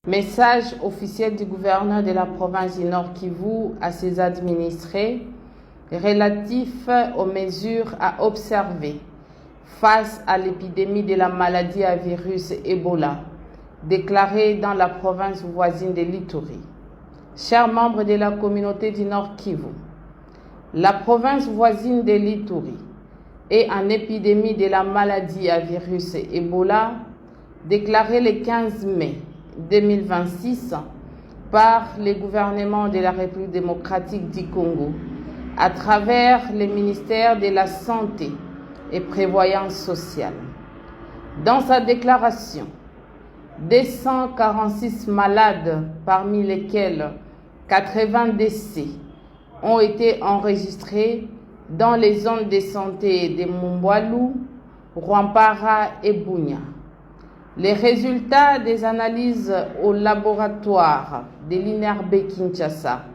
Message officiel du gouverneur de la province du Nord Kivu à ses administrés relatif aux mesures à observer face à l'épidémie de la maladie à virus Ebola déclarée dans la province voisine de l'Ituri. Chers membres de la communauté du Nord Kivu, la province voisine de l'Ituri est en épidémie de la maladie à virus Ebola déclarée le 15 mai 2026 par le gouvernement de la République démocratique du Congo à travers le ministère de la Santé et Prévoyance sociale. Dans sa déclaration, 246 malades, parmi lesquels 80 décès, ont été enregistrés dans les zones de santé de Mumbwalu, Rwampara et Bunia. Les résultats des analyses au laboratoire de l'INRB Kinshasa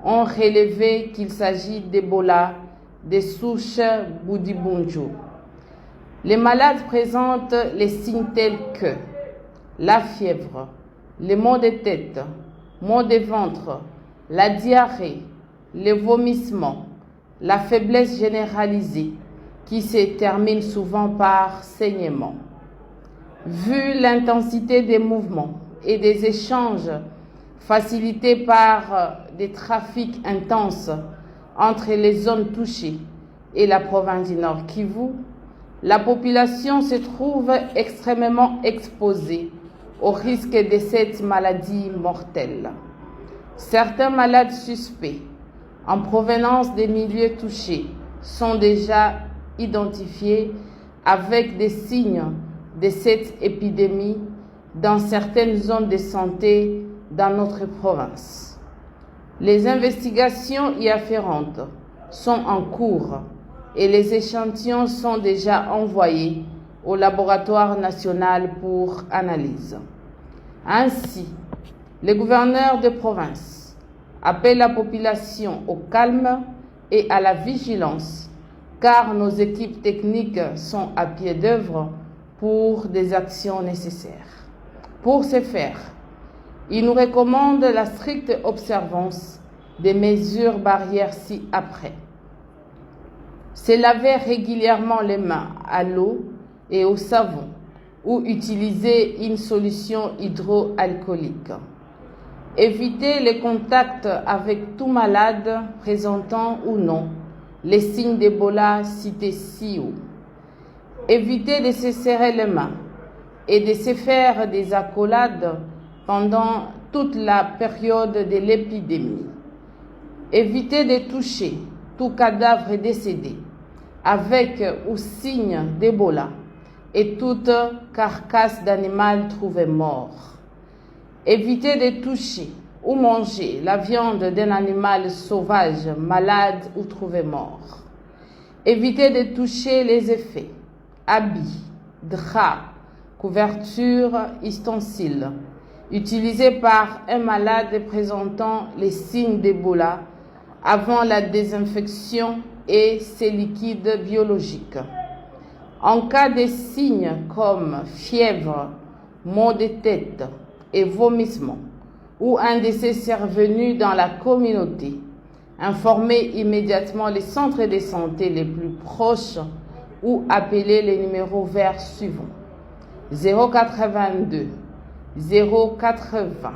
ont relevé qu'il s'agit d'Ebola des souches Budibunju. Les malades présentent les signes tels que la fièvre, les maux de tête, maux de ventre, la diarrhée, les vomissements, la faiblesse généralisée qui se termine souvent par saignement. Vu l'intensité des mouvements et des échanges facilités par des trafics intenses entre les zones touchées et la province du Nord Kivu, la population se trouve extrêmement exposée au risque de cette maladie mortelle. Certains malades suspects en provenance des milieux touchés sont déjà identifiés avec des signes de cette épidémie dans certaines zones de santé dans notre province. Les investigations y afférentes sont en cours et les échantillons sont déjà envoyés au laboratoire national pour analyse. Ainsi, le gouverneur de province appelle la population au calme et à la vigilance, car nos équipes techniques sont à pied d'œuvre pour des actions nécessaires. Pour ce faire, il nous recommande la stricte observance des mesures barrières ci-après. Se laver régulièrement les mains à l'eau et au savon ou utiliser une solution hydroalcoolique. Éviter les contacts avec tout malade présentant ou non les signes d'Ebola cités ci-haut. Éviter de se serrer les mains et de se faire des accolades pendant toute la période de l'épidémie. Éviter de toucher tout cadavre décédé avec ou signe d'Ebola et toute carcasse d'animal trouvé mort. Éviter de toucher ou manger la viande d'un animal sauvage, malade ou trouvé mort. Éviter de toucher les effets, habits, draps, couvertures, ustensiles, utilisés par un malade présentant les signes d'Ebola avant la désinfection et ses liquides biologiques. En cas de signes comme fièvre, maux de tête et vomissements, ou un décès survenu dans la communauté, informez immédiatement les centres de santé les plus proches ou appelez les numéros verts suivants: 082 080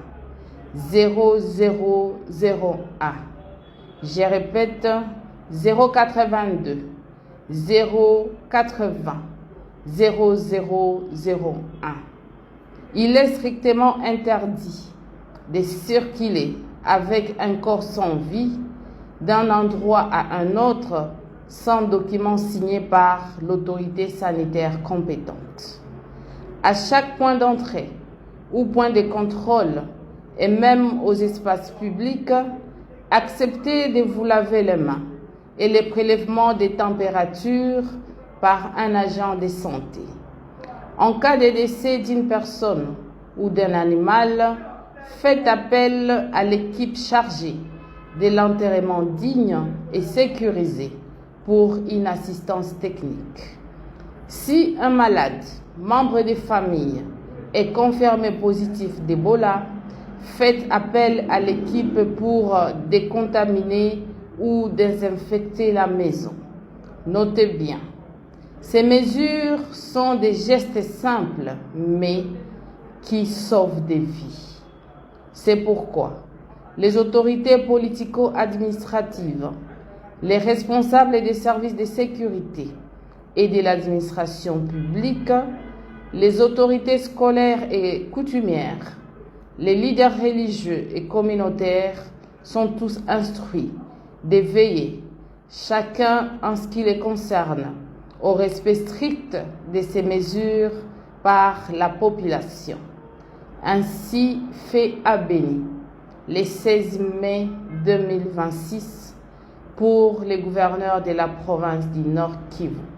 0001. Je répète, 082 080 0001. Il est strictement interdit de circuler avec un corps sans vie d'un endroit à un autre sans document signé par l'autorité sanitaire compétente. À chaque point d'entrée ou point de contrôle et même aux espaces publics, acceptez de vous laver les mains et le prélèvement des températures par un agent de santé. En cas de décès d'une personne ou d'un animal, faites appel à l'équipe chargée de l'enterrement digne et sécurisé pour une assistance technique. Si un malade, membre de famille est confirmé positif d'Ebola, faites appel à l'équipe pour décontaminer ou désinfecter la maison. Notez bien, ces mesures sont des gestes simples, mais qui sauvent des vies. C'est pourquoi les autorités politico-administratives, les responsables des services de sécurité et de l'administration publique, les autorités scolaires et coutumières, les leaders religieux et communautaires sont tous instruits de veiller, chacun en ce qui les concerne, au respect strict de ces mesures par la population. Ainsi fait à Béni, le 16 mai 2026, pour les gouverneurs de la province du Nord Kivu.